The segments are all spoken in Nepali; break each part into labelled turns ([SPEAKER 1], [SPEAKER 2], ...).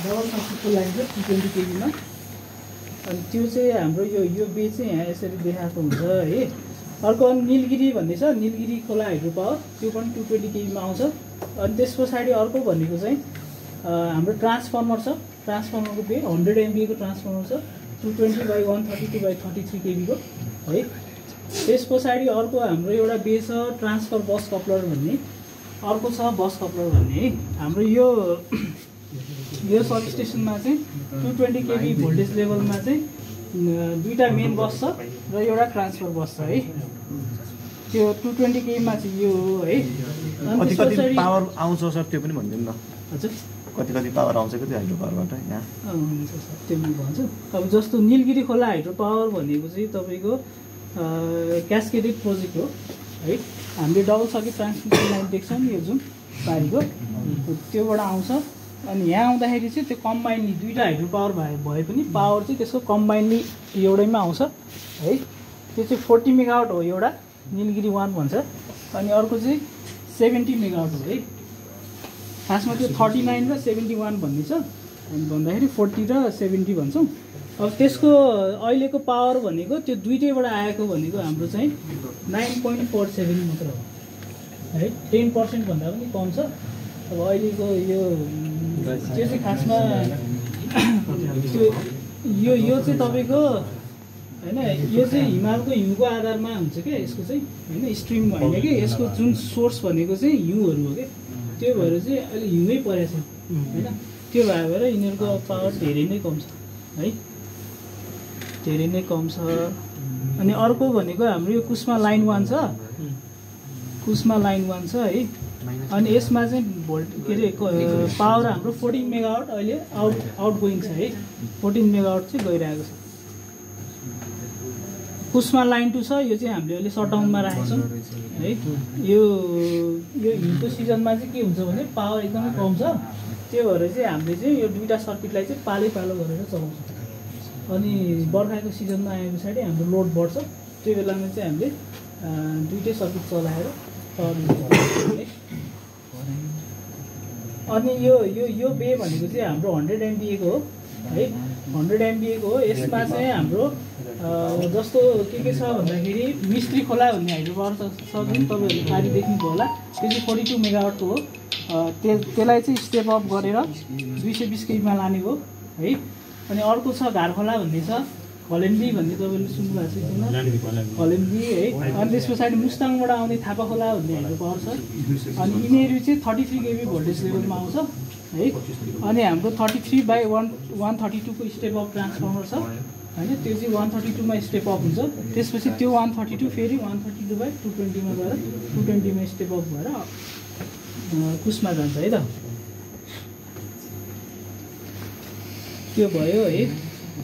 [SPEAKER 1] डबल सर्किटको लागि चाहिँ 220 केबीमा। अनि त्यो चाहिँ हाम्रो यो बे चाहिँ यहाँ यसरी देखाएको हुन्छ है। अर्को अनि निलगिरी भन्ने छ, निलगिरी खोला हाइड्रो पावर, त्यो पनि 220 केबीमा आउँछ। अनि त्यस पछाडि अर्को भनेको चाहिँ हाम्रो ट्रान्सफर्मर छ, ट्रान्सफर्मरको बे 100 MVA को ट्रान्सफर्मर छ, 220/132/33 केबीको है। त्यस पछाडि अर्को हाम्रो एउटा बे छ ट्रान्सफर बस कपलर भन्ने, अर्को छ बस कपलर भन्ने है। हाम्रो यो सब स्टेसनमा चाहिँ 220 केबी भोल्टेज लेभलमा चाहिँ दुईटा मेन बस छ र एउटा ट्रान्सफर बस छ है। त्यो 220 केबीमा चाहिँ यो हो है।
[SPEAKER 2] कति कति पावर आउँछ सर त्यो पनि भनिदिनु न।
[SPEAKER 1] हजुर
[SPEAKER 2] कति कति पावर आउँछ कि त्यो हाइड्रो पावरबाट यहाँ?
[SPEAKER 1] हुन्छ सर, त्यो म भन्छु। अब जस्तो निलगिरी खोला हाइड्रो पावर भनेको चाहिँ तपाईँको क्यास्केडेड प्रोजेक्ट हो है। हामीले डबल सर्किट ट्रान्समिसन लाइन देख्छौँ नि, यो जुन पारीको त्योबाट आउँछ। अनि यहाँ आउँदाखेरि चाहिँ त्यो कम्बाइनली दुईवटा हाइड्रो पावर भए पनि पावर चाहिँ त्यसको कम्बाइनली एउटैमा आउँछ है। त्यो चाहिँ 40 मेगावाट हो एउटा, निलगिरी 1 भन्छ। अनि अर्को चाहिँ 70 मेगावाट हो है। खासमा त्यो 39 र 71 भन्ने छ। अनि भन्दाखेरि 40 र 70 भन्छौँ। अब त्यसको अहिलेको पावर भनेको त्यो दुईटैबाट आएको भनेको हाम्रो चाहिँ 9.47 मात्र हो है। 10% भन्दा पनि कम छ। अब अहिलेको यो त्यो चाहिँ खासमा यो चाहिँ तपाईँको होइन, यो चाहिँ हिमालको हिउँको आधारमा हुन्छ क्या यसको चाहिँ होइन, स्ट्रिम होइन कि यसको जुन सोर्स भनेको चाहिँ हिउँहरू हो क्या। त्यो भएर चाहिँ अहिले हिउँै परेको छ होइन। त्यो भएर यिनीहरूको पावर धेरै नै कम छ है, धेरै नै कम छ। अनि अर्को भनेको हाम्रो यो कुस्मा लाइन 1 छ, कुस्मा लाइन 1 छ है। अनि यसमा चाहिँ के अरे पावर हाम्रो 14 मेगावाट अहिले आउटगोइङ छ है। 14 मेगावाट चाहिँ गइरहेको छ। कुस्मा लाइन 2 छ, यो चाहिँ हामीले अहिले सटडाउनमा राखेको छौँ है। यो हिउँको सिजनमा चाहिँ के हुन्छ भने पावर एकदमै कम छ। त्यो भएर चाहिँ हामीले चाहिँ यो दुईवटा सर्किटलाई चाहिँ पालो गरेर चलाउँछौँ। अनि बर्खाको सिजनमा आए पछाडि हाम्रो लोड बढ्छ, त्यो बेलामा चाहिँ हामीले दुईटै सर्किट चलाएर पावर है। अनि यो बे भनेको चाहिँ हाम्रो 100 MVA को हो है, 100 MVA को हो। यसमा चाहिँ हाम्रो जस्तो के छ भन्दाखेरि मिस्त्री खोला भन्ने हाइड्रो पावर छ जुन तपाईँहरूले पारी देख्नुभयो होला, त्यो चाहिँ 42 मेगावाटको हो। त्यसलाई चाहिँ स्टेप अप गरेर 220 केबीमा लाने हो है। अनि अर्को छ घारखोला भन्ने छ, खलेम्बी भन्ने तपाईँले सुन्नुभएको छ किन, खलेम्बी है। अनि त्यस पछाडि मुस्ताङबाट आउने थापा खोला भन्ने हाइड्रो पावर छ। अनि यिनीहरू चाहिँ 33 केबी भोल्टेज लेभलमा आउँछ है। अनि हाम्रो 33/132 को स्टेप अप ट्रान्सफर्मर छ होइन, त्यो चाहिँ 132 मा स्टेप अप हुन्छ। त्यसपछि त्यो 132 फेरि 132/220 मा गएर 220 मा स्टेप अप भएर कुस्मा जान्छ है त। त्यो भयो है।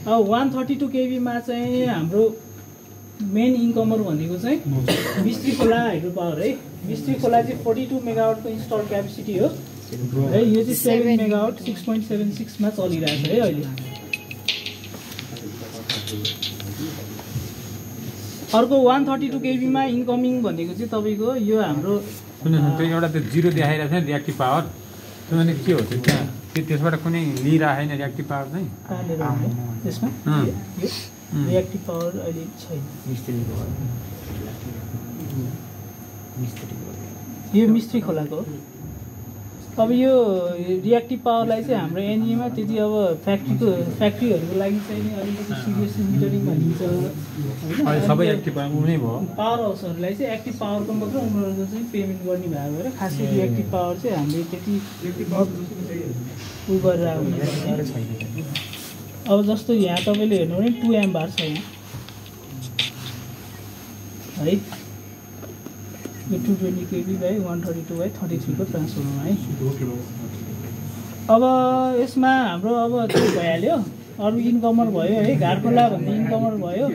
[SPEAKER 1] अब 132 केबीमा चाहिँ हाम्रो मेन इन्कमर भनेको चाहिँ मिस्त्री खोला हाइड्रो पावर है। मिस्त्री खोला चाहिँ 42 मेगावाटको इन्स्टल क्यापेसिटी हो है। यो चाहिँ 7 मेगावाट 6.76 मा चलिरहेको छ है अहिले। अर्को 132 केबीमा इन्कमिङ भनेको चाहिँ तपाईँको यो हाम्रो
[SPEAKER 3] एउटा त्यो जिरो देखाइरहेको छ नि रियाक्टिभ पावर, त्यो भने के हो त्यो त्यहाँ त्यसबाट कुनै लिइरहेको छैन रियाक्टिभ पावर चाहिँ
[SPEAKER 1] त्यसमा रियाक्टिभ पावर अहिले छैन। यो मिस्त्री खोलाको। अब यो रियाक्टिभ पावरलाई चाहिँ हाम्रो एनइएमा त्यति अब फ्याक्ट्रीहरूको लागि चाहिँ अलिकति सिरियस मिटरिङमा लिन्छ होइन।
[SPEAKER 3] सबै एक्टिभ पावर नै भयो।
[SPEAKER 1] पावर हाउसहरूलाई चाहिँ एक्टिभ पावरको मात्र उनीहरूको चाहिँ पेमेन्ट गर्ने भएको भएर खासै रियाक्टिभ पावर चाहिँ हामीले त्यति उयो गरेर आउने छैन। अब जस्तो यहाँ तपाईँले हेर्नु भने 2 एम्बार छ यहाँ है। यो 220 केबी/132/33 को ट्रान्सफर्मर है। अब यसमा हाम्रो अब त्यो भइहाल्यो, अरू इन्कमर भयो है, घारखोला भन्ने इन्कमर भयो।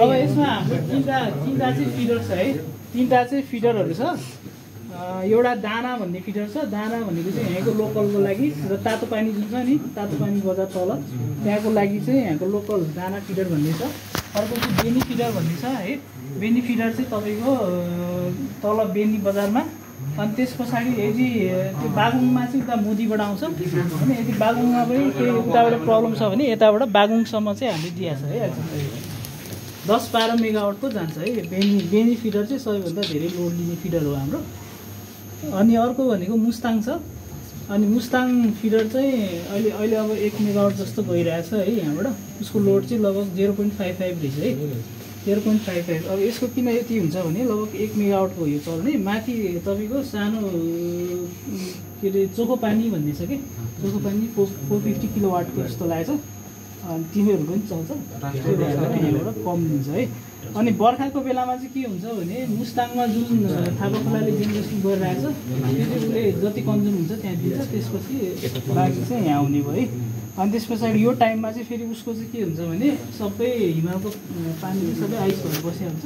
[SPEAKER 1] अब यसमा हाम्रो तिनवटा चाहिँ फिडर छ है। तिनवटा चाहिँ फिडरहरू छ। एउटा दाना भन्ने फिडर छ। दाना भनेको चाहिँ यहाँको लोकलको लागि र तातो पानी जुन छ नि, तातो पानी बजार तल त्यहाँको लागि चाहिँ यहाँको लोकल दाना फिडर भन्ने छ। अर्को चाहिँ बेनी फिडर भन्ने छ है। बेनी फिडर चाहिँ तपाईँको तल बेनी बजारमा अनि त्यस पछाडि यदि त्यो बागुङमा चाहिँ उता मोदीबाट आउँछ होइन, यदि बागुङमा पनि केही उताबाट प्रब्लम छ भने यताबाट बागुङसम्म चाहिँ हामीले दिएको छ है। 10-12 मेगावाटको जान्छ है। बेनी फिडर चाहिँ सबैभन्दा धेरै लोड लिने फिडर हो हाम्रो। अनि अर्को भनेको मुस्ताङ छ। अनि मुस्ताङ फिडर चाहिँ अहिले अब 1 मेगावाट जस्तो गइरहेछ है यहाँबाट। उसको लोड चाहिँ लगभग 0.55 रहेछ है, 0.55। अब यसको किन यति हुन्छ भने लगभग 1 मेगावाटको यो चल्ने, माथि तपाईँको सानो के अरे चोखो पानी भन्ने छ कि, चोखो पानी 450 किलोवाटको जस्तो लागेछ। अनि तिनीहरू पनि चल्छ, त्यो भएर यहाँबाट कम दिन्छ है। अनि बर्खाको बेलामा चाहिँ के हुन्छ भने मुस्ताङमा जुन थापा खोलाले जेनेरेसन गरिरहेछ त्यो चाहिँ उसले जति कन्ज्युम हुन्छ त्यहाँ दिन्छ, त्यसपछि बाँकी चाहिँ यहाँ आउने भयो है। अनि त्यस पछाडि यो टाइममा चाहिँ फेरि उसको चाहिँ के हुन्छ भने सबै हिमालको पानी चाहिँ सबै आइस भएर बसिहाल्छ,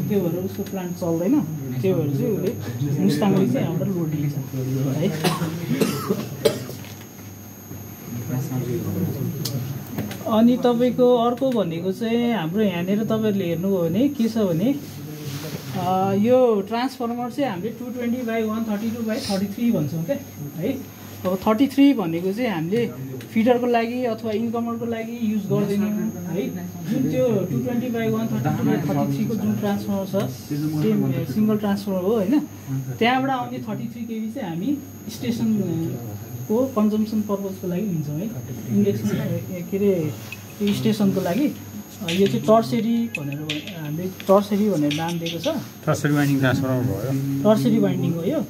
[SPEAKER 1] त्यो भएर उसको प्लान्ट चल्दैन। त्यो भएर चाहिँ उसले मुस्ताङले चाहिँ यहाँबाट लोड लिन्छ है। अनि तपाईँको अर्को भनेको चाहिँ हाम्रो यहाँनिर तपाईँहरूले हेर्नुभयो भने के छ भने यो ट्रान्सफर्मर चाहिँ हामीले 220/132/33 भन्छौँ क्या है। अब 33 भनेको चाहिँ हामीले फिडरको लागि अथवा इन्कमरको लागि युज गर्दैनौँ है। जुन त्यो 220/132/33 को जुन ट्रान्सफर्मर छ सेम सिङ्गल ट्रान्सफर्मर हो होइन, त्यहाँबाट आउने 33 kV चाहिँ हामी स्टेसनको कन्जम्सन पर्पजको लागि लिन्छौँ है। इन्डेक्सन के अरे त्यो स्टेसनको लागि यो चाहिँ टर्सेरी भनेर हामीले टर्सेरी भनेर नाम दिएको छ।
[SPEAKER 3] टर्सेरी वाइन्डिङ ट्रान्सफर्मर भयो,
[SPEAKER 1] टर्सेरी वाइन्डिङ हो यो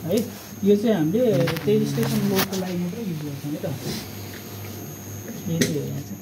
[SPEAKER 1] है। यो चाहिँ हामीले त्यही स्टेसन लोडको लागि मात्रै युज गर्छौँ है त। यही चाहिँ हो यहाँ चाहिँ।